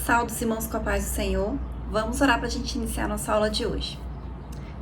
Saudos, irmãos, com a paz do Senhor. Vamos orar para a gente iniciar a nossa aula de hoje.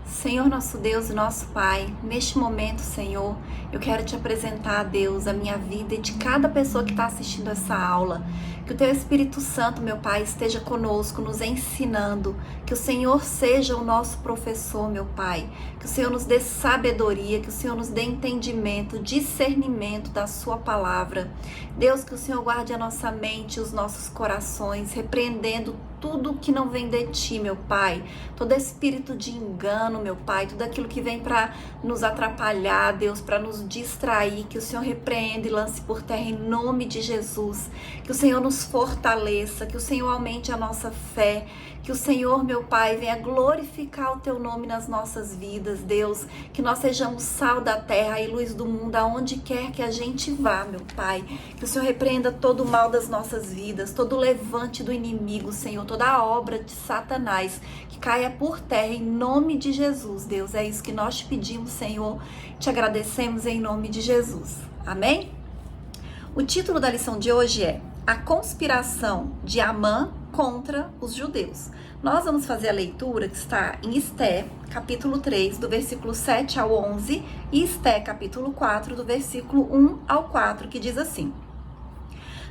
Senhor, nosso Deus e nosso Pai, neste momento, Senhor, eu quero te apresentar, Deus, a minha vida e de cada pessoa que está assistindo essa aula. Que o Teu Espírito Santo, meu Pai, esteja conosco, nos ensinando. Que o Senhor seja o nosso professor, meu Pai. Que o Senhor nos dê sabedoria, que o Senhor nos dê entendimento, discernimento da Sua palavra. Deus, que o Senhor guarde a nossa mente e os nossos corações, repreendendo tudo que não vem de Ti, meu Pai. Todo espírito de engano, meu Pai, tudo aquilo que vem para nos atrapalhar, Deus, para nos distrair, que o Senhor repreenda e lance por terra em nome de Jesus. Que o Senhor nos fortaleça, que o Senhor aumente a nossa fé, que o Senhor, meu Pai, venha glorificar o Teu nome nas nossas vidas, Deus, que nós sejamos sal da terra e luz do mundo, aonde quer que a gente vá, meu Pai, que o Senhor repreenda todo o mal das nossas vidas, todo o levante do inimigo, Senhor, toda a obra de Satanás, que caia por terra em nome de Jesus, Deus, é isso que nós te pedimos, Senhor, te agradecemos em nome de Jesus, amém? O título da lição de hoje é A Conspiração de Amã contra os Judeus. Nós vamos fazer a leitura que está em Esté, capítulo 3, do versículo 7 ao 11, e Esté, capítulo 4, do versículo 1 ao 4, que diz assim: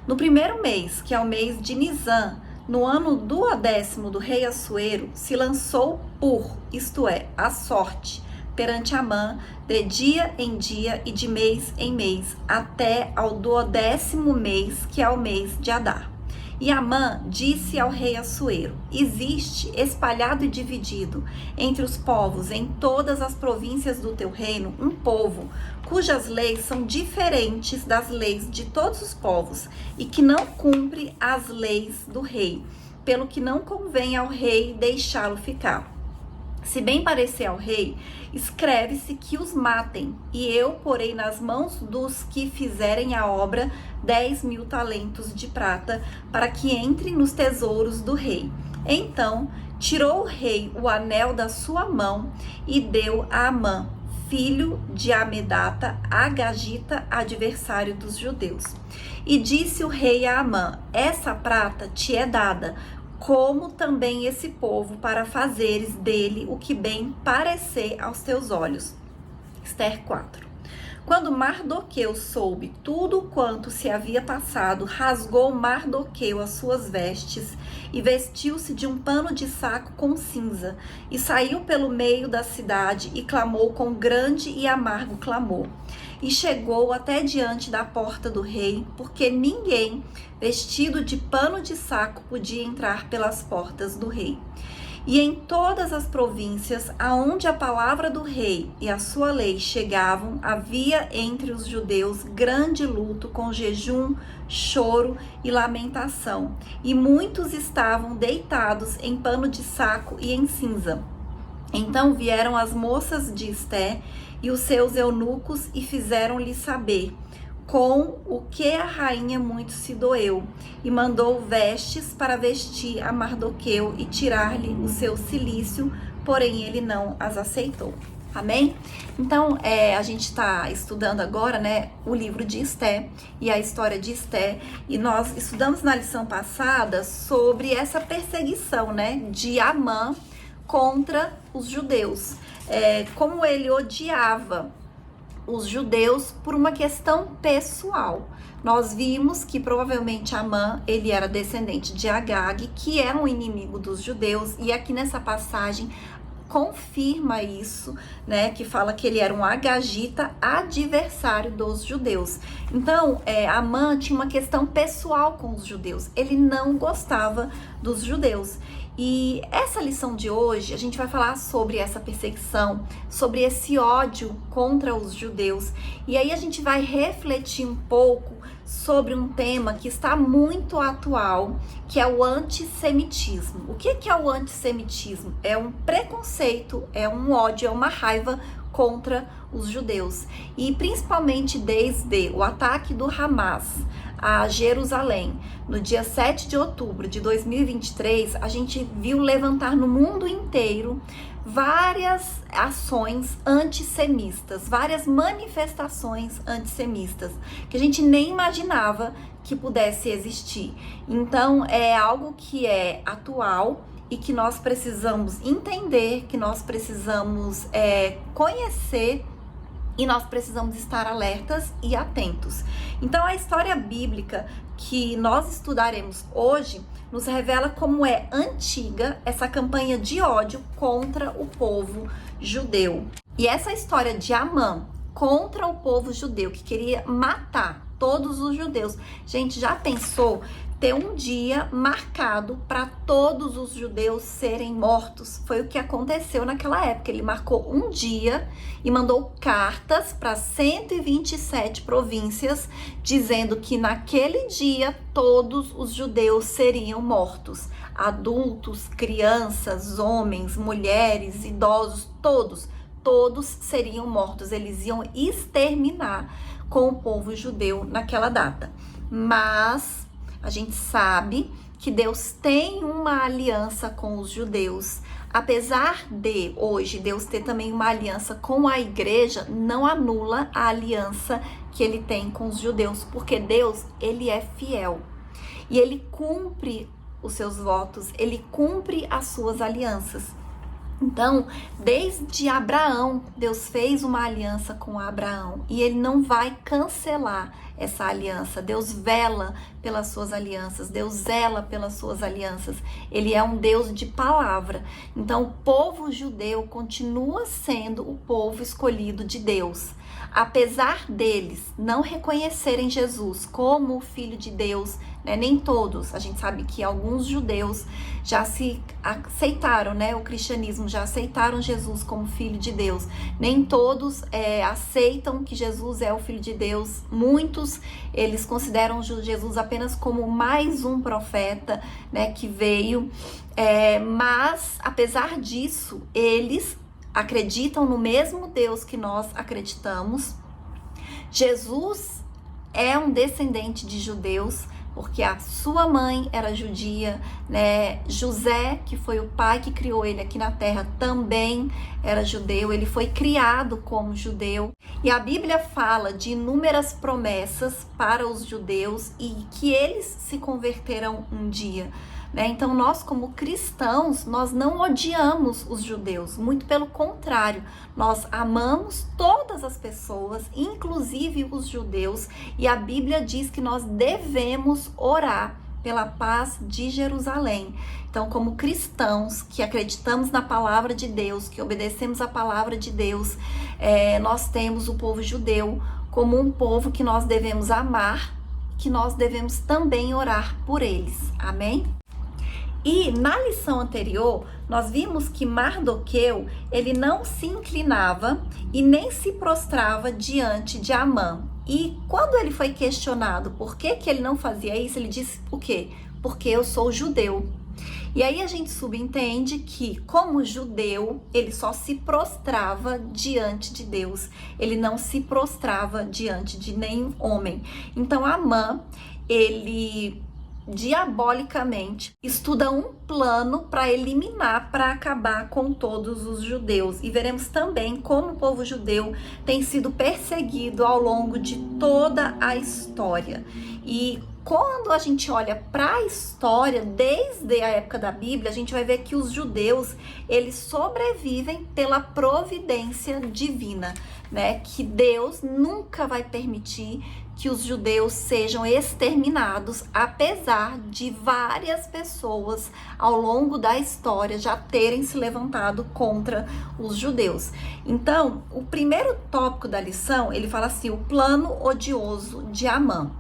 No primeiro mês, que é o mês de Nisã, no ano 12º do rei Assuero, se lançou Pur, isto é, a sorte, perante Amã, de dia em dia e de mês em mês, até ao 12º mês, que é o mês de Adar. E Amã disse ao rei Assuero: Existe espalhado e dividido entre os povos em todas as províncias do teu reino um povo cujas leis são diferentes das leis de todos os povos e que não cumpre as leis do rei, pelo que não convém ao rei deixá-lo ficar. Se bem parecer ao rei, escreve-se que os matem, e eu porei nas mãos dos que fizerem a obra 10.000 talentos de prata, para que entre nos tesouros do rei. Então tirou o rei o anel da sua mão e deu a Amã, filho de Amedata, Agagita, adversário dos judeus. E disse o rei a Amã: Essa prata te é dada, como também esse povo, para fazeres dele o que bem parecer aos teus olhos. Ester 4. Quando Mardoqueu soube tudo quanto se havia passado, rasgou Mardoqueu as suas vestes e vestiu-se de um pano de saco com cinza, e saiu pelo meio da cidade e clamou com grande e amargo clamor. E chegou até diante da porta do rei, porque ninguém vestido de pano de saco podia entrar pelas portas do rei. E em todas as províncias aonde a palavra do rei e a sua lei chegavam, havia entre os judeus grande luto, com jejum, choro e lamentação. E muitos estavam deitados em pano de saco e em cinza. Então vieram as moças de Esté e os seus eunucos e fizeram-lhe saber com o que a rainha muito se doeu, e mandou vestes para vestir a Mardoqueu e tirar-lhe o seu cilício, porém ele não as aceitou. Amém? Então, a gente está estudando agora, né, o livro de Esté e a história de Esté, e nós estudamos na lição passada sobre essa perseguição, né, de Amã contra os judeus, como ele odiava os judeus por uma questão pessoal. Nós vimos que provavelmente Amã, ele era descendente de Agag, que é um inimigo dos judeus, e aqui nessa passagem confirma isso, né, que fala que ele era um agagita, adversário dos judeus. Então, Amã tinha uma questão pessoal com os judeus, ele não gostava dos judeus. E essa lição de hoje, a gente vai falar sobre essa perseguição, sobre esse ódio contra os judeus. E aí a gente vai refletir um pouco sobre um tema que está muito atual, que é o antissemitismo. O que é o antissemitismo? É um preconceito, é um ódio, é uma raiva contra os judeus. E principalmente desde o ataque do Hamas a Jerusalém, no dia 7 de outubro de 2023, a gente viu levantar no mundo inteiro várias ações antissemistas, várias manifestações antissemistas, que a gente nem imaginava que pudesse existir. Então, é algo que é atual e que nós precisamos entender, que nós precisamos conhecer, e nós precisamos estar alertas e atentos. Então, a história bíblica que nós estudaremos hoje nos revela como é antiga essa campanha de ódio contra o povo judeu. E essa história de Amã contra o povo judeu, que queria matar todos os judeus. Gente, já pensou ter um dia marcado para todos os judeus serem mortos? Foi o que aconteceu naquela época. Ele marcou um dia e mandou cartas para 127 províncias dizendo que naquele dia todos os judeus seriam mortos. Adultos, crianças, homens, mulheres, idosos, todos seriam mortos. Eles iam exterminar com o povo judeu naquela data. Mas a gente sabe que Deus tem uma aliança com os judeus. Apesar de hoje Deus ter também uma aliança com a igreja, não anula a aliança que ele tem com os judeus, porque Deus, ele é fiel e ele cumpre os seus votos, ele cumpre as suas alianças. Então, desde Abraão, Deus fez uma aliança com Abraão e ele não vai cancelar essa aliança. Deus vela pelas suas alianças, Deus zela pelas suas alianças. Ele é um Deus de palavra. Então, o povo judeu continua sendo o povo escolhido de Deus. Apesar deles não reconhecerem Jesus como o Filho de Deus, né? Nem todos, a gente sabe que alguns judeus já se aceitaram, né? O cristianismo, já aceitaram Jesus como Filho de Deus. Nem todos aceitam que Jesus é o Filho de Deus. Muitos, eles consideram Jesus apenas como mais um profeta, né? Que veio, mas apesar disso, eles acreditam no mesmo Deus que nós acreditamos. Jesus é um descendente de judeus, porque a sua mãe era judia, né? José, que foi o pai que criou ele aqui na terra, também era judeu. Ele foi criado como judeu. E a Bíblia fala de inúmeras promessas para os judeus e que eles se converterão um dia. Então, nós como cristãos, nós não odiamos os judeus, muito pelo contrário, nós amamos todas as pessoas, inclusive os judeus, e a Bíblia diz que nós devemos orar pela paz de Jerusalém. Então, como cristãos que acreditamos na palavra de Deus, que obedecemos a palavra de Deus, nós temos o povo judeu como um povo que nós devemos amar, que nós devemos também orar por eles. Amém? E na lição anterior, nós vimos que Mardoqueu, ele não se inclinava e nem se prostrava diante de Amã. E quando ele foi questionado por que ele não fazia isso, ele disse o quê? Porque eu sou judeu. E aí a gente subentende que, como judeu, ele só se prostrava diante de Deus. Ele não se prostrava diante de nenhum homem. Então Amã, ele diabolicamente estuda um plano para eliminar, para acabar com todos os judeus. E veremos também como o povo judeu tem sido perseguido ao longo de toda a história. E quando a gente olha para a história, desde a época da Bíblia, a gente vai ver que os judeus, eles sobrevivem pela providência divina, né? Que Deus nunca vai permitir que os judeus sejam exterminados, apesar de várias pessoas ao longo da história já terem se levantado contra os judeus. Então, o primeiro tópico da lição, ele fala assim, o plano odioso de Amã.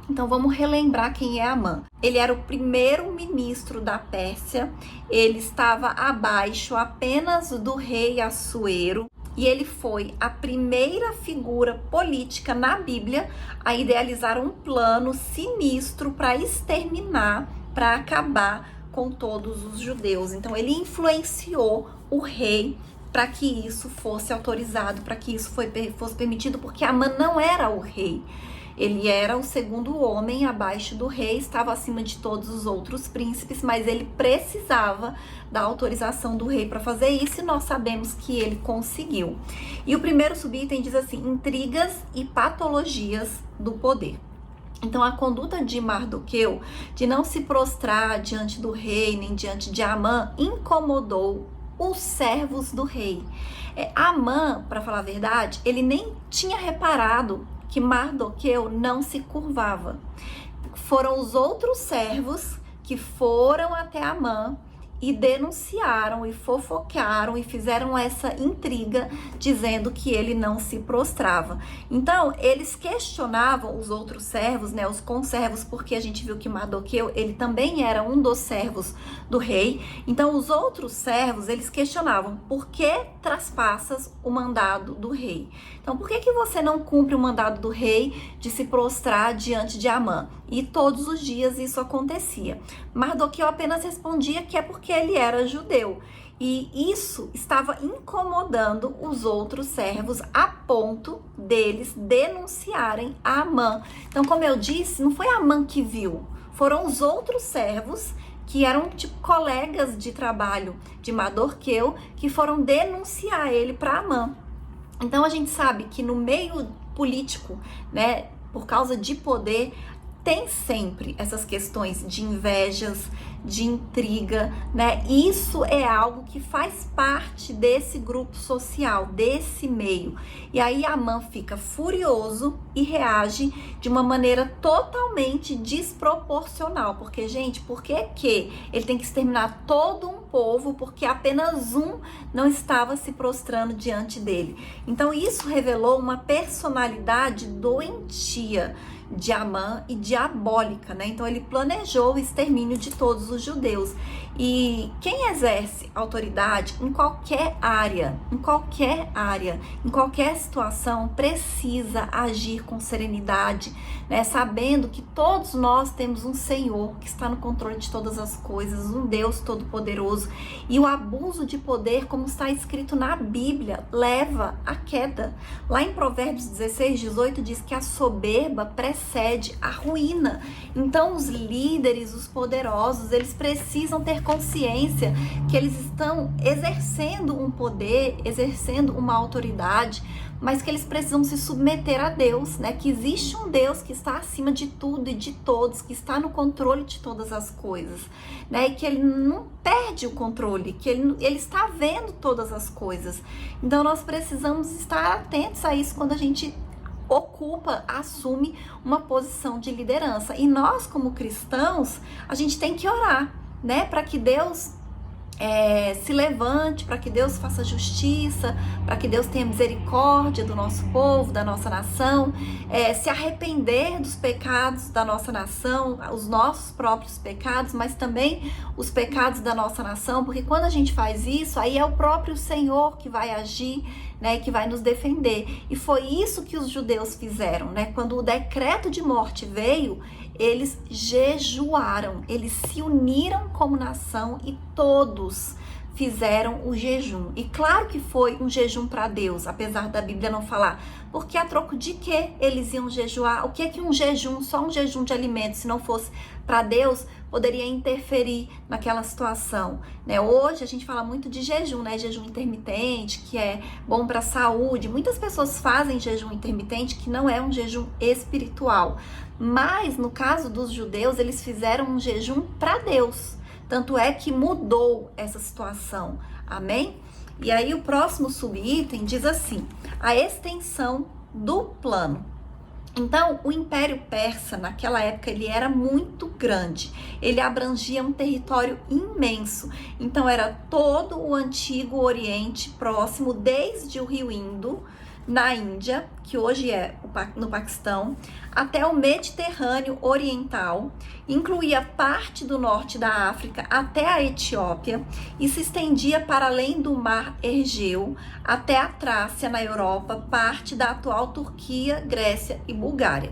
Então vamos relembrar quem é Amã. Ele era o primeiro ministro da Pérsia, ele estava abaixo apenas do rei Assuero, e ele foi a primeira figura política na Bíblia a idealizar um plano sinistro para exterminar, para acabar com todos os judeus. Então ele influenciou o rei para que isso fosse autorizado, para que isso fosse permitido, porque Amã não era o rei. Ele era o segundo homem abaixo do rei, estava acima de todos os outros príncipes, mas ele precisava da autorização do rei para fazer isso, e nós sabemos que ele conseguiu. E o primeiro subitem diz assim: intrigas e patologias do poder. Então, a conduta de Mardoqueu de não se prostrar diante do rei, nem diante de Amã, incomodou os servos do rei. Amã, para falar a verdade, ele nem tinha reparado que Mardoqueu não se curvava. Foram os outros servos que foram até Amã e denunciaram e fofocaram e fizeram essa intriga dizendo que ele não se prostrava. Então, eles questionavam os outros servos, né, os conservos, porque a gente viu que Mardoqueu, ele também era um dos servos do rei. Então, os outros servos, eles questionavam: por que traspassas o mandado do rei? Então, por que você não cumpre o mandado do rei de se prostrar diante de Amã? E todos os dias isso acontecia. Mardoqueu apenas respondia que é porque ele era judeu. E isso estava incomodando os outros servos a ponto deles denunciarem a Amã. Então, como eu disse, não foi Amã que viu, foram os outros servos que eram tipo colegas de trabalho de Mardoqueu que foram denunciar ele para Amã. Então, a gente sabe que no meio político, né, por causa de poder, tem sempre essas questões de invejas, de intriga, né? Isso é algo que faz parte desse grupo social, desse meio. E aí Amã fica furioso e reage de uma maneira totalmente desproporcional. Porque, gente, por que ele tem que exterminar todo um povo porque apenas um não estava se prostrando diante dele? Então, isso revelou uma personalidade doentia de Amã e diabólica, né? Então ele planejou o extermínio de todos os judeus. E quem exerce autoridade em qualquer área, em qualquer situação, precisa agir com serenidade, né? Sabendo que todos nós temos um Senhor que está no controle de todas as coisas, um Deus todo-poderoso. E o abuso de poder, como está escrito na Bíblia, leva à queda. Lá em Provérbios 16:18 diz que a soberba precede a ruína. Então os líderes, os poderosos, eles precisam ter consciência que eles estão exercendo um poder, exercendo uma autoridade, mas que eles precisam se submeter a Deus, né? Que existe um Deus que está acima de tudo e de todos, que está no controle de todas as coisas, né? E que ele não perde o controle, que ele está vendo todas as coisas. Então nós precisamos estar atentos a isso quando a gente assume uma posição de liderança. E nós, como cristãos, a gente tem que orar, né? Para que Deus se levante, para que Deus faça justiça, para que Deus tenha misericórdia do nosso povo, da nossa nação, se arrepender dos pecados da nossa nação, os nossos próprios pecados, mas também os pecados da nossa nação, porque quando a gente faz isso, aí é o próprio Senhor que vai agir, né, que vai nos defender. E foi isso que os judeus fizeram, né? Quando o decreto de morte veio, eles jejuaram, eles se uniram como nação e todos fizeram o jejum. E claro que foi um jejum para Deus, apesar da Bíblia não falar, porque a troco de que eles iam jejuar? O que é que um jejum, só um jejum de alimentos, se não fosse para Deus, poderia interferir naquela situação, né? Hoje a gente fala muito de jejum, né? Jejum intermitente, que é bom para a saúde. Muitas pessoas fazem jejum intermitente, que não é um jejum espiritual. Mas no caso dos judeus, eles fizeram um jejum para Deus. Tanto é que mudou essa situação. Amém? E aí o próximo subitem diz assim: a extensão do plano. Então, o Império Persa, naquela época, ele era muito grande. Ele abrangia um território imenso. Então, era todo o Antigo Oriente Próximo, desde o rio Indo, na Índia, que hoje é no Paquistão, até o Mediterrâneo Oriental, incluía parte do norte da África até a Etiópia e se estendia para além do mar Egeu até a Trácia na Europa, parte da atual Turquia, Grécia e Bulgária.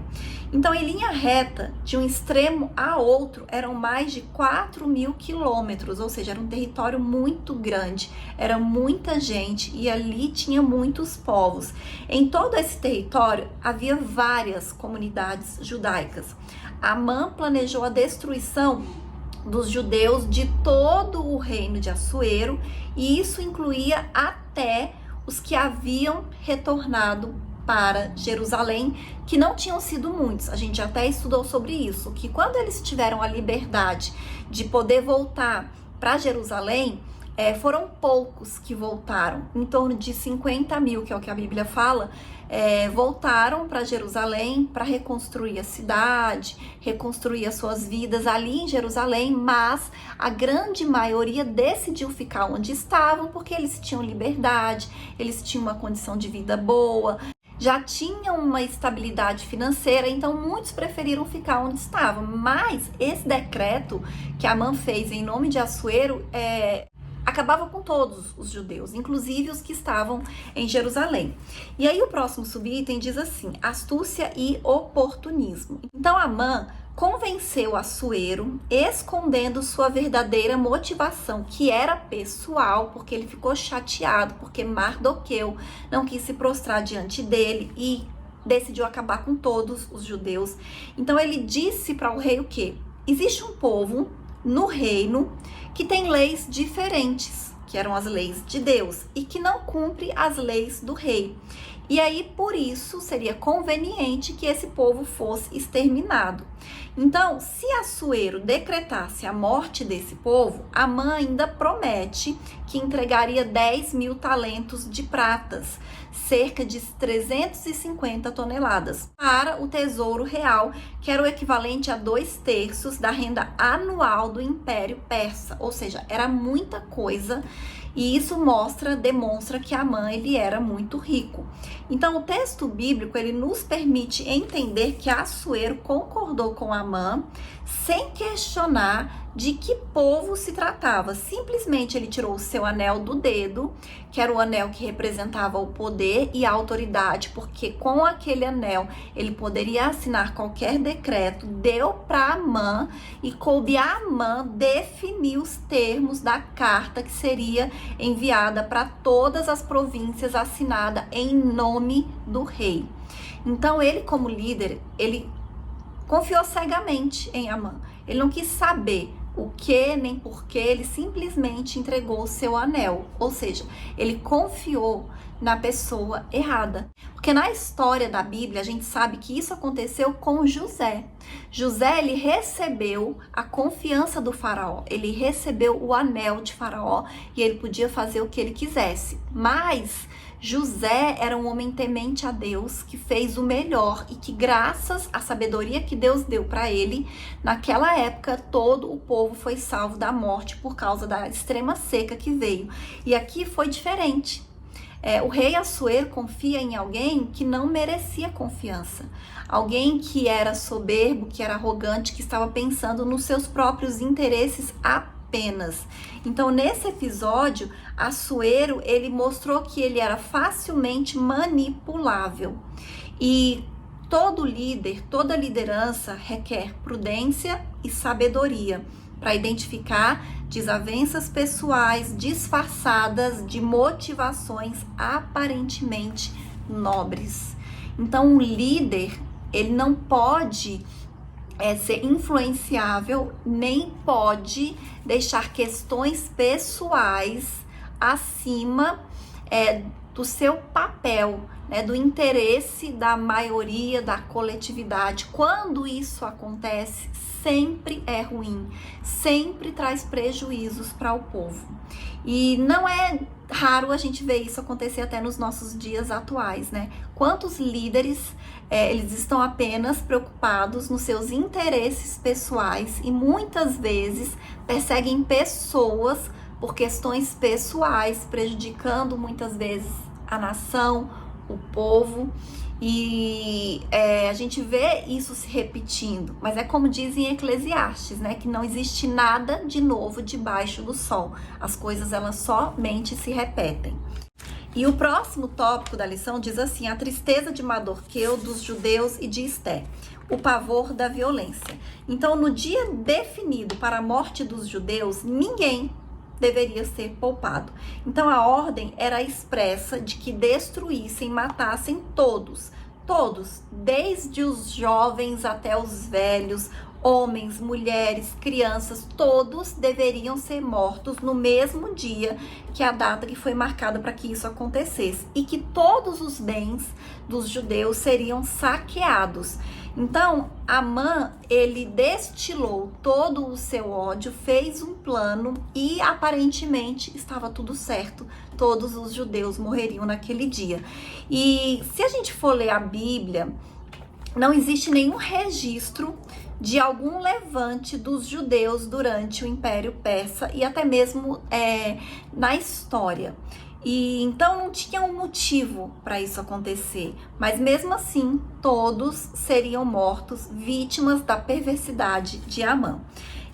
Então, em linha reta, de um extremo a outro, eram mais de 4.000 quilômetros, ou seja, era um território muito grande, era muita gente e ali tinha muitos povos. Em todo esse território havia várias comunidades judaicas. Amã planejou a destruição dos judeus de todo o reino de Assuero, e isso incluía até os que haviam retornado para Jerusalém, que não tinham sido muitos. A gente até estudou sobre isso, que quando eles tiveram a liberdade de poder voltar para Jerusalém, foram poucos que voltaram, em torno de 50 mil, que é o que a Bíblia fala, voltaram para Jerusalém para reconstruir a cidade, reconstruir as suas vidas ali em Jerusalém, mas a grande maioria decidiu ficar onde estavam, porque eles tinham liberdade, eles tinham uma condição de vida boa, já tinham uma estabilidade financeira, então muitos preferiram ficar onde estavam. Mas esse decreto que Amã fez em nome de Assuero acabava com todos os judeus, inclusive os que estavam em Jerusalém. E aí o próximo subitem diz assim: astúcia e oportunismo. Então Amã convenceu Assuero, escondendo sua verdadeira motivação, que era pessoal, porque ele ficou chateado, porque Mardoqueu não quis se prostrar diante dele e decidiu acabar com todos os judeus. Então ele disse para o rei o quê? Existe um povo no reino que tem leis diferentes, que eram as leis de Deus, e que não cumpre as leis do rei. E aí, por isso, seria conveniente que esse povo fosse exterminado. Então, se Assuero decretasse a morte desse povo, Amã ainda promete que entregaria 10 mil talentos de pratas, cerca de 350 toneladas, para o tesouro real, que era o equivalente a 2/3 da renda anual do Império Persa. Ou seja, era muita coisa. E isso demonstra que Amã ele era muito rico. Então o texto bíblico ele nos permite entender que Assuero concordou com Amã sem questionar de que povo se tratava. Simplesmente ele tirou o seu anel do dedo, que era o anel que representava o poder e a autoridade, porque com aquele anel ele poderia assinar qualquer decreto, deu para Amã e coube a Amã definir os termos da carta que seria enviada para todas as províncias, assinada em nome do rei. Então ele, como líder, ele confiou cegamente em Amã. Ele não quis saber o que nem porquê, ele simplesmente entregou o seu anel. Ou seja, ele confiou na pessoa errada. Porque na história da Bíblia, a gente sabe que isso aconteceu com José. José, ele recebeu a confiança do faraó. Ele recebeu o anel de faraó e ele podia fazer o que ele quisesse. Mas José era um homem temente a Deus, que fez o melhor e que, graças à sabedoria que Deus deu para ele, naquela época todo o povo foi salvo da morte por causa da extrema seca que veio. E aqui foi diferente. O rei Assuero confia em alguém que não merecia confiança. Alguém que era soberbo, que era arrogante, que estava pensando nos seus próprios interesses apenas. Então, nesse episódio, Assuero, ele mostrou que ele era facilmente manipulável. E todo líder, toda liderança requer prudência e sabedoria para identificar desavenças pessoais disfarçadas de motivações aparentemente nobres. Então, um líder, ele não pode ser influenciável, nem pode deixar questões pessoais acima do seu papel, do interesse da maioria, da coletividade. Quando isso acontece, sempre é ruim, sempre traz prejuízos para o povo. E não é raro a gente ver isso acontecer até nos nossos dias atuais, né? Quantos líderes, eles estão apenas preocupados nos seus interesses pessoais e muitas vezes perseguem pessoas por questões pessoais, prejudicando muitas vezes a nação, o povo. E a gente vê isso se repetindo, mas é como dizem em Eclesiastes, né, que não existe nada de novo debaixo do sol. As coisas, elas somente se repetem. E o próximo tópico da lição diz assim: a tristeza de Mardoqueu, dos judeus e de Esté, o pavor da violência. Então, no dia definido para a morte dos judeus, ninguém deveria ser poupado. Então a ordem era expressa de que destruíssem, matassem todos, desde os jovens até os velhos, homens, mulheres, crianças, todos deveriam ser mortos no mesmo dia que a data que foi marcada para que isso acontecesse, e que todos os bens dos judeus seriam saqueados. Então, Amã, ele destilou todo o seu ódio, fez um plano e aparentemente estava tudo certo. Todos os judeus morreriam naquele dia. E se a gente for ler a Bíblia, não existe nenhum registro de algum levante dos judeus durante o Império Persa e até mesmo na história. E então não tinha um motivo para isso acontecer, mas mesmo assim todos seriam mortos, vítimas da perversidade de Amã.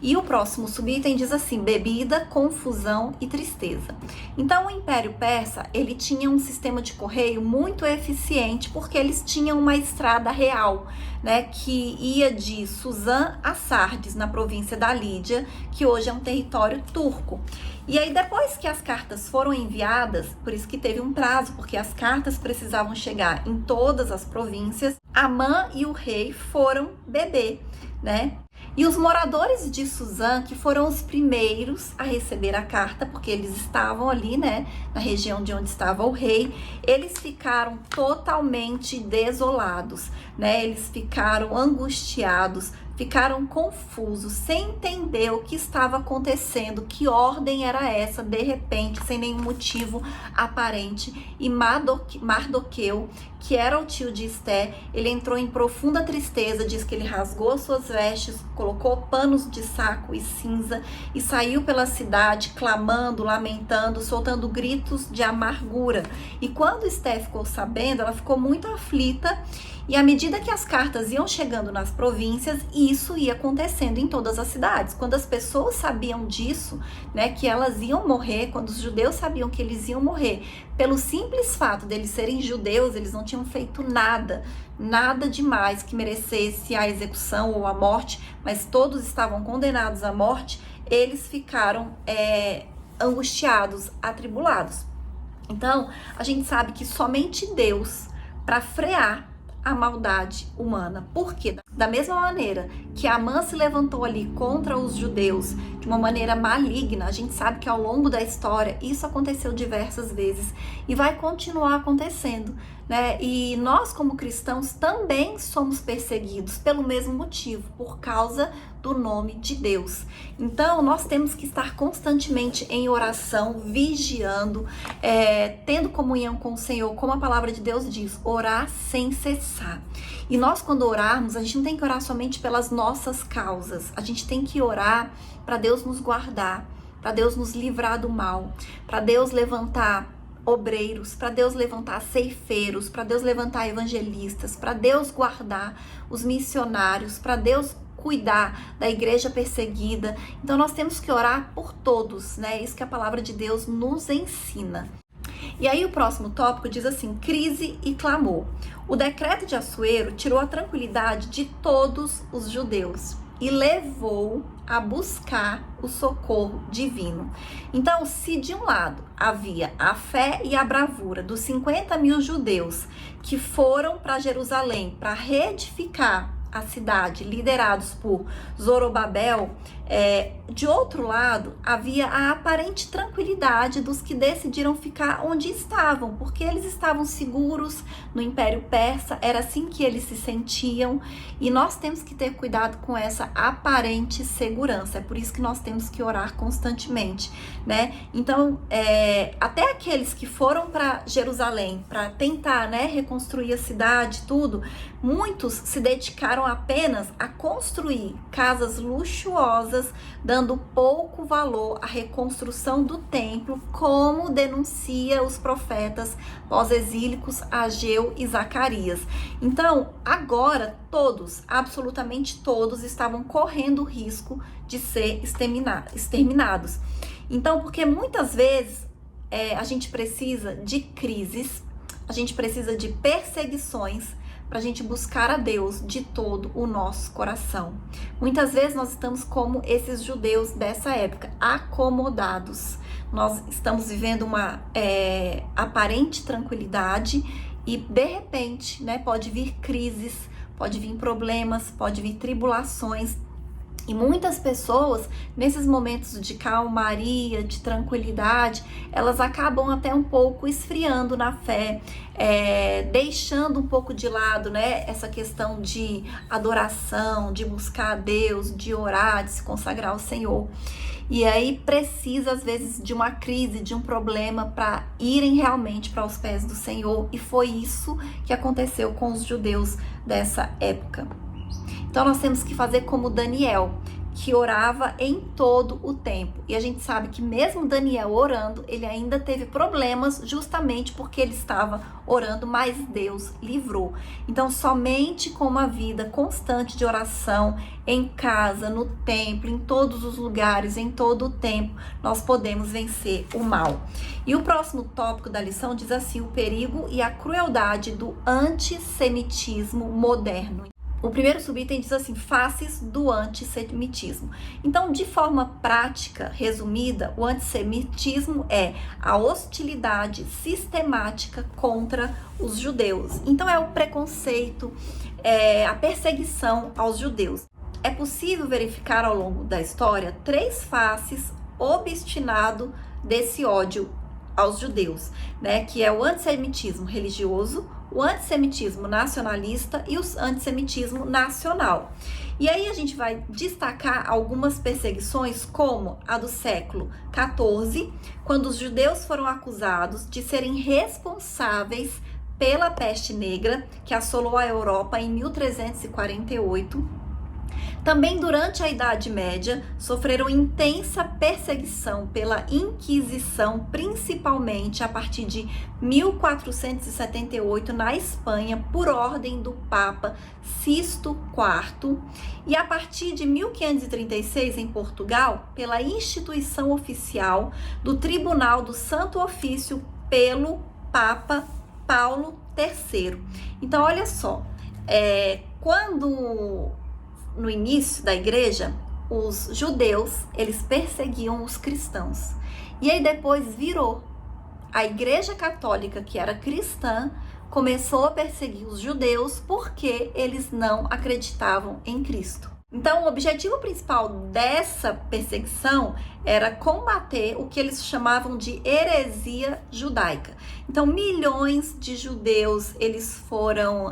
E o próximo subitem diz assim: bebida, confusão e tristeza. Então o Império Persa, ele tinha um sistema de correio muito eficiente, porque eles tinham uma estrada real, né, que ia de Suzã a Sardes, na província da Lídia, que hoje é um território turco. E aí, depois que as cartas foram enviadas, por isso que teve um prazo, porque as cartas precisavam chegar em todas as províncias, Amã e o rei foram beber, né? E os moradores de Suzã, que foram os primeiros a receber a carta, porque eles estavam ali, né, na região de onde estava o rei, eles ficaram totalmente desolados, né? Eles ficaram angustiados, ficaram confusos, sem entender o que estava acontecendo, que ordem era essa, de repente, sem nenhum motivo aparente. E Mardoqueu, que era o tio de Esté, ele entrou em profunda tristeza, diz que ele rasgou suas vestes, colocou panos de saco e cinza e saiu pela cidade clamando, lamentando, soltando gritos de amargura. E quando Esté ficou sabendo, ela ficou muito aflita. E à medida que as cartas iam chegando nas províncias, isso ia acontecendo em todas as cidades. Quando as pessoas sabiam disso, né, que elas iam morrer, quando os judeus sabiam que eles iam morrer, pelo simples fato deles serem judeus, eles não tinham feito nada demais que merecesse a execução ou a morte, mas todos estavam condenados à morte, eles ficaram angustiados, atribulados. Então, a gente sabe que somente Deus, para frear a maldade humana. Porque da mesma maneira que Amã se levantou ali contra os judeus de uma maneira maligna, a gente sabe que ao longo da história isso aconteceu diversas vezes e vai continuar acontecendo, né? E nós, como cristãos, também somos perseguidos pelo mesmo motivo, por causa do nome de Deus. Então, nós temos que estar constantemente em oração, vigiando, tendo comunhão com o Senhor, como a palavra de Deus diz, orar sem cessar. E nós, quando orarmos, a gente não tem que orar somente pelas nossas causas, a gente tem que orar para Deus nos guardar, para Deus nos livrar do mal, para Deus levantar obreiros, para Deus levantar ceifeiros, para Deus levantar evangelistas, para Deus guardar os missionários, para Deus cuidar da igreja perseguida. Então nós temos que orar por todos, né? Isso que a palavra de Deus nos ensina. E aí o próximo tópico diz assim: crise e clamor. O decreto de Assuero tirou a tranquilidade de todos os judeus e levou a buscar o socorro divino. Então, se de um lado havia a fé e a bravura dos 50.000 judeus que foram para Jerusalém para reedificar a cidade, liderados por Zorobabel, de outro lado, havia a aparente tranquilidade dos que decidiram ficar onde estavam, porque eles estavam seguros no Império Persa, era assim que eles se sentiam, e nós temos que ter cuidado com essa aparente segurança, é por isso que nós temos que orar constantemente, né? Então, até aqueles que foram para Jerusalém para tentar, né, reconstruir a cidade, tudo, muitos se dedicaram apenas a construir casas luxuosas, dando pouco valor à reconstrução do templo, como denuncia os profetas pós-exílicos Ageu e Zacarias. Então, agora todos, absolutamente todos, estavam correndo o risco de ser exterminados. Então, porque muitas vezes a gente precisa de crises, a gente precisa de perseguições para a gente buscar a Deus de todo o nosso coração. Muitas vezes nós estamos como esses judeus dessa época, acomodados. Nós estamos vivendo uma aparente tranquilidade e de repente, né, pode vir crises, pode vir problemas, pode vir tribulações. E muitas pessoas, nesses momentos de calmaria, de tranquilidade, elas acabam até um pouco esfriando na fé, deixando um pouco de lado, né, essa questão de adoração, de buscar a Deus, de orar, de se consagrar ao Senhor. E aí precisa, às vezes, de uma crise, de um problema para irem realmente para os pés do Senhor. E foi isso que aconteceu com os judeus dessa época. Então nós temos que fazer como Daniel, que orava em todo o tempo. E a gente sabe que mesmo Daniel orando, ele ainda teve problemas justamente porque ele estava orando, mas Deus livrou. Então somente com uma vida constante de oração, em casa, no templo, em todos os lugares, em todo o tempo, nós podemos vencer o mal. E o próximo tópico da lição diz assim: o perigo e a crueldade do antissemitismo moderno. O primeiro subitem diz assim: faces do antissemitismo. Então, de forma prática, resumida, o antissemitismo é a hostilidade sistemática contra os judeus. Então, é o preconceito, a perseguição aos judeus. É possível verificar ao longo da história 3 faces obstinado desse ódio aos judeus, né? Que é o antissemitismo religioso, o antissemitismo nacionalista e o antissemitismo nacional. E aí a gente vai destacar algumas perseguições, como a do século XIV, quando os judeus foram acusados de serem responsáveis pela peste negra, que assolou a Europa em 1348. Também durante a Idade Média, sofreram intensa perseguição pela Inquisição, principalmente a partir de 1478 na Espanha, por ordem do Papa Sisto IV, e a partir de 1536 em Portugal, pela instituição oficial do Tribunal do Santo Ofício pelo Papa Paulo III. Então, olha só, quando no início da igreja, os judeus, eles perseguiam os cristãos. E aí depois virou. A igreja católica, que era cristã, começou a perseguir os judeus porque eles não acreditavam em Cristo. Então, o objetivo principal dessa perseguição era combater o que eles chamavam de heresia judaica. Então, milhões de judeus, eles foram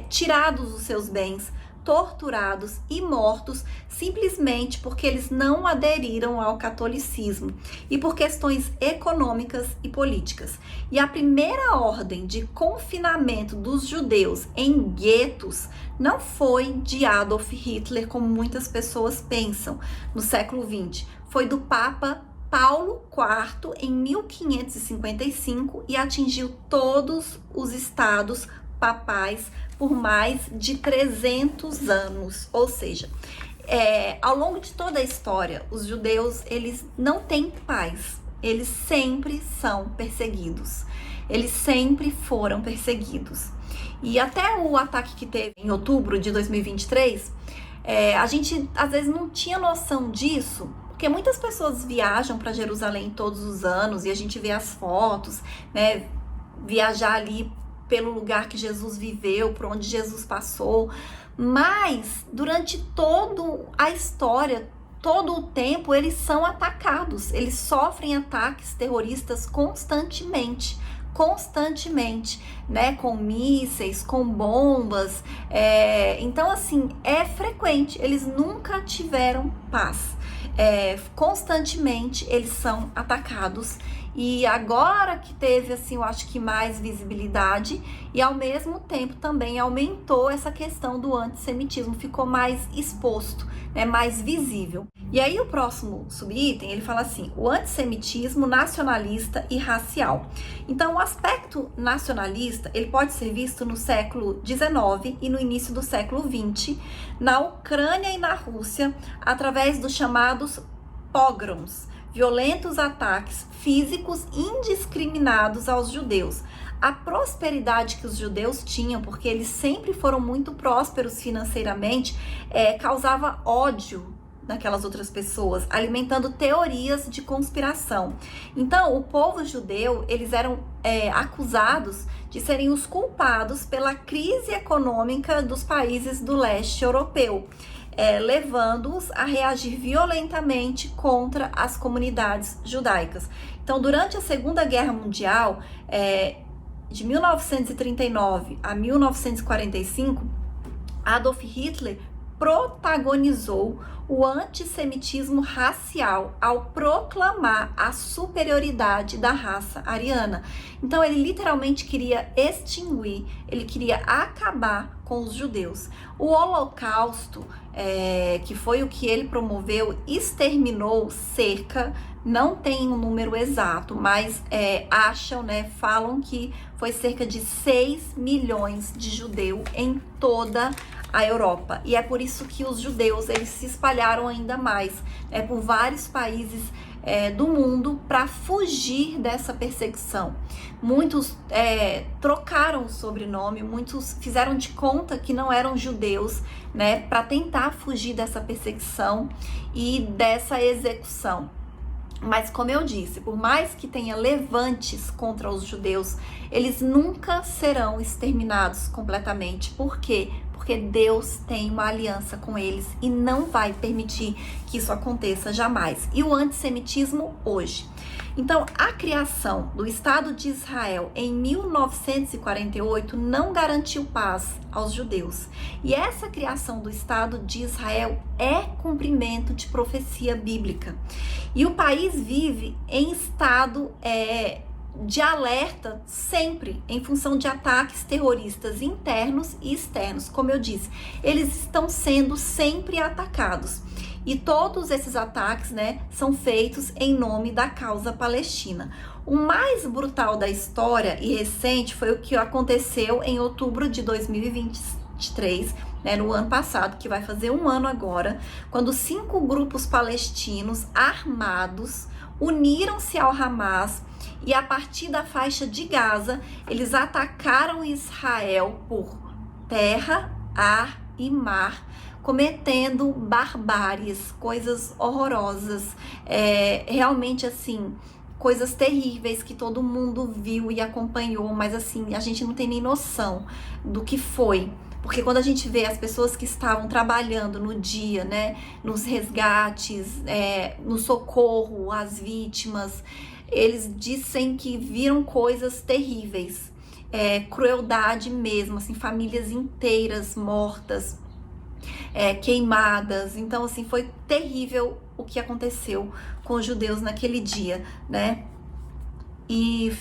tirados dos seus bens, torturados e mortos simplesmente porque eles não aderiram ao catolicismo e por questões econômicas e políticas. E a primeira ordem de confinamento dos judeus em guetos não foi de Adolf Hitler, como muitas pessoas pensam, no século XX. Foi do Papa Paulo IV em 1555 e atingiu todos os estados papais por mais de 300 anos, ou seja, ao longo de toda a história, os judeus, eles não têm paz, eles sempre são perseguidos, eles sempre foram perseguidos. E até o ataque que teve em outubro de 2023, a gente às vezes não tinha noção disso, porque muitas pessoas viajam para Jerusalém todos os anos e a gente vê as fotos, né, viajar ali pelo lugar que Jesus viveu, por onde Jesus passou, mas durante toda a história, todo o tempo, eles são atacados, eles sofrem ataques terroristas constantemente, né, com mísseis, com bombas, então assim, é frequente, eles nunca tiveram paz, constantemente eles são atacados. E agora que teve, assim, eu acho que mais visibilidade e ao mesmo tempo também aumentou essa questão do antissemitismo, ficou mais exposto, né, mais visível. E aí o próximo subitem, ele fala assim: o antissemitismo nacionalista e racial. Então, o aspecto nacionalista, ele pode ser visto no século XIX e no início do século XX, na Ucrânia e na Rússia, através dos chamados pogroms, violentos ataques físicos indiscriminados aos judeus. A prosperidade que os judeus tinham, porque eles sempre foram muito prósperos financeiramente, causava ódio naquelas outras pessoas, alimentando teorias de conspiração. Então, o povo judeu, eles eram acusados de serem os culpados pela crise econômica dos países do leste europeu, levando-os a reagir violentamente contra as comunidades judaicas. Então, durante a Segunda Guerra Mundial, de 1939 a 1945, Adolf Hitler protagonizou o antissemitismo racial ao proclamar a superioridade da raça ariana. Então ele literalmente queria extinguir, ele queria acabar com os judeus. O Holocausto, que foi o que ele promoveu, exterminou cerca, não tem um número exato, mas falam que foi cerca de 6 milhões de judeus em toda a Europa. E é por isso que os judeus, eles se espalharam ainda mais, por vários países do mundo para fugir dessa perseguição. Muitos trocaram o sobrenome, muitos fizeram de conta que não eram judeus, para tentar fugir dessa perseguição e dessa execução. Mas como eu disse, por mais que tenha levantes contra os judeus, eles nunca serão exterminados completamente. Por quê? Porque Deus tem uma aliança com eles e não vai permitir que isso aconteça jamais. E o antissemitismo hoje. Então, a criação do Estado de Israel em 1948 não garantiu paz aos judeus. E essa criação do Estado de Israel é cumprimento de profecia bíblica. E o país vive em estado de alerta sempre, em função de ataques terroristas internos e externos. Como eu disse, eles estão sendo sempre atacados. E todos esses ataques, são feitos em nome da causa palestina. O mais brutal da história e recente foi o que aconteceu em outubro de 2023, no ano passado, que vai fazer um ano agora, quando 5 grupos palestinos armados uniram-se ao Hamas e a partir da faixa de Gaza, eles atacaram Israel por terra, ar e mar, cometendo barbáries, coisas horrorosas, realmente assim, coisas terríveis que todo mundo viu e acompanhou, mas assim, a gente não tem nem noção do que foi. Porque quando a gente vê as pessoas que estavam trabalhando no dia, nos resgates, no socorro às vítimas, eles dizem que viram coisas terríveis, crueldade mesmo, assim, famílias inteiras mortas, queimadas. Então, assim, foi terrível o que aconteceu com os judeus naquele dia, E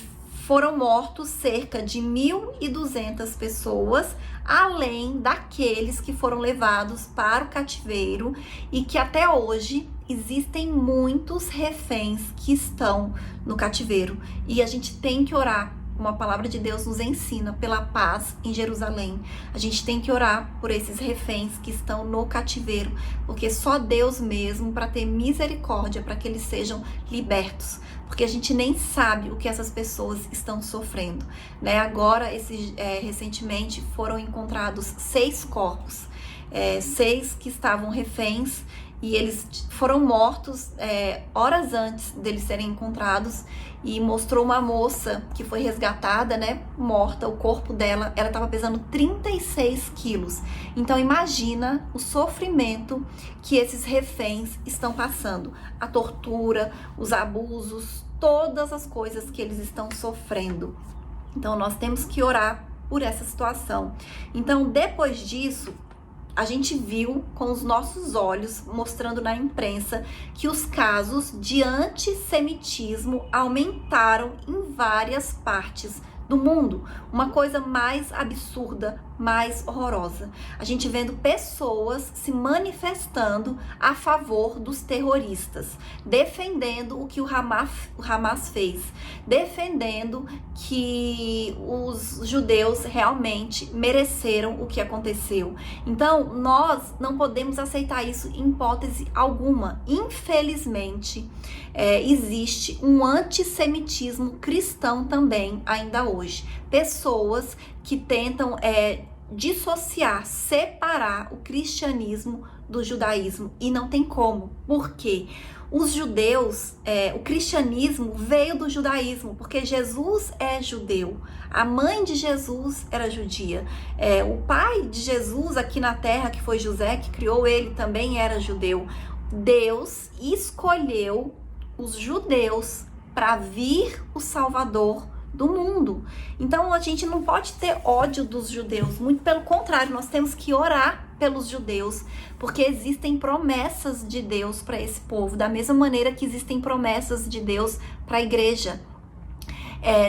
foram mortos cerca de 1.200 pessoas, além daqueles que foram levados para o cativeiro e que até hoje existem muitos reféns que estão no cativeiro. E a gente tem que orar, como a palavra de Deus nos ensina, pela paz em Jerusalém. A gente tem que orar por esses reféns que estão no cativeiro, porque só Deus mesmo para ter misericórdia, para que eles sejam libertos. Porque a gente nem sabe o que essas pessoas estão sofrendo, Agora, recentemente, foram encontrados 6 corpos, 6 que estavam reféns, e eles foram mortos horas antes deles serem encontrados, e mostrou uma moça que foi resgatada, morta, o corpo dela, ela estava pesando 36 quilos. Então imagina o sofrimento que esses reféns estão passando, a tortura, os abusos, todas as coisas que eles estão sofrendo. Então nós temos que orar por essa situação. Então depois disso, a gente viu com os nossos olhos, mostrando na imprensa, que os casos de antissemitismo aumentaram em várias partes do mundo. Uma coisa mais absurda mais horrorosa. A gente vendo pessoas se manifestando a favor dos terroristas, defendendo o que o Hamas fez, defendendo que os judeus realmente mereceram o que aconteceu. Então, nós não podemos aceitar isso em hipótese alguma. Infelizmente, existe um antissemitismo cristão também ainda hoje. Pessoas que tentam dissociar, separar o cristianismo do judaísmo, e não tem como. Por quê? Os judeus, o cristianismo veio do judaísmo, porque Jesus é judeu, a mãe de Jesus era judia, o pai de Jesus aqui na terra, que foi José, que criou ele, também era judeu. Deus escolheu os judeus para vir o Salvador do mundo. Então a gente não pode ter ódio dos judeus, muito pelo contrário, nós temos que orar pelos judeus, porque existem promessas de Deus para esse povo, da mesma maneira que existem promessas de Deus para a igreja.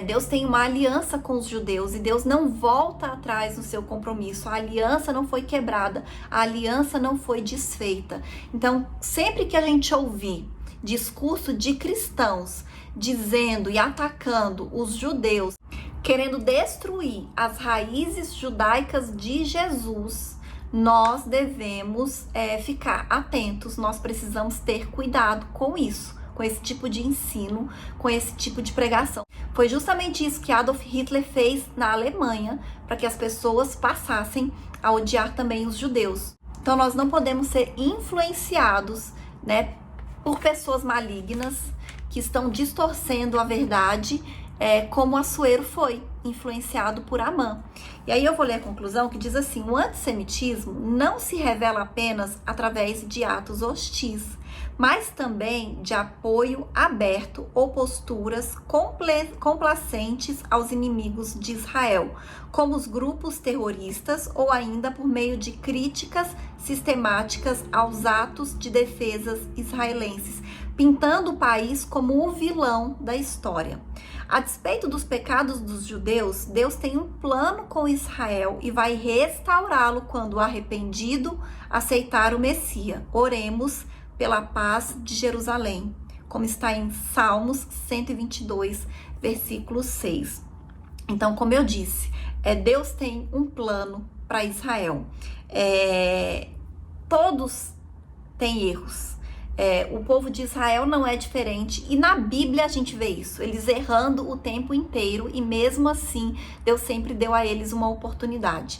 Deus tem uma aliança com os judeus e Deus não volta atrás no seu compromisso. A aliança não foi quebrada, a aliança não foi desfeita. Então, sempre que a gente ouvir discurso de cristãos dizendo e atacando os judeus, querendo destruir as raízes judaicas de Jesus, nós devemos ficar atentos, nós precisamos ter cuidado com isso, com esse tipo de ensino, com esse tipo de pregação. Foi justamente isso que Adolf Hitler fez na Alemanha, para que as pessoas passassem a odiar também os judeus. Então nós não podemos ser influenciados, por pessoas malignas que estão distorcendo a verdade, como Assuero foi influenciado por Amã. E aí eu vou ler a conclusão que diz assim: o antissemitismo não se revela apenas através de atos hostis, mas também de apoio aberto ou posturas complacentes aos inimigos de Israel, como os grupos terroristas, ou ainda por meio de críticas sistemáticas aos atos de defesas israelenses, pintando o país como o vilão da história. A despeito dos pecados dos judeus, Deus tem um plano com Israel e vai restaurá-lo quando arrependido aceitar o Messias. Oremos pela paz de Jerusalém, como está em Salmos 122, versículo 6. Então, como eu disse, Deus tem um plano para Israel. Todos têm erros. O povo de Israel não é diferente, e na Bíblia a gente vê isso, eles errando o tempo inteiro, e mesmo assim Deus sempre deu a eles uma oportunidade.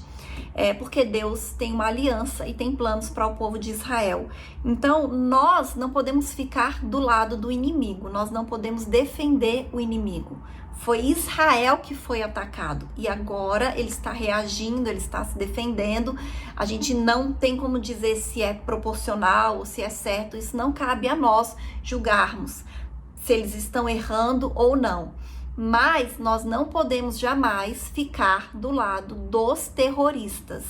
Porque Deus tem uma aliança e tem planos para o povo de Israel. Então nós não podemos ficar do lado do inimigo, nós não podemos defender o inimigo. Foi Israel que foi atacado e agora ele está reagindo, ele está se defendendo. A gente não tem como dizer se é proporcional ou se é certo, isso não cabe a nós julgarmos se eles estão errando ou não. Mas nós não podemos jamais ficar do lado dos terroristas,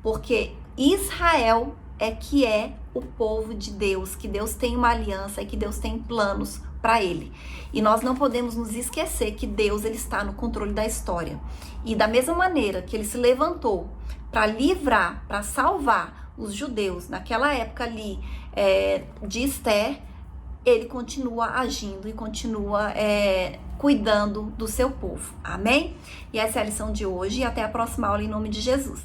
porque Israel que é o povo de Deus, que Deus tem uma aliança e que Deus tem planos para ele. E nós não podemos nos esquecer que Deus ele está no controle da história. E da mesma maneira que ele se levantou para livrar, para salvar os judeus naquela época ali de Esther, ele continua agindo e continua cuidando do seu povo. Amém? E essa é a lição de hoje e até a próxima aula em nome de Jesus.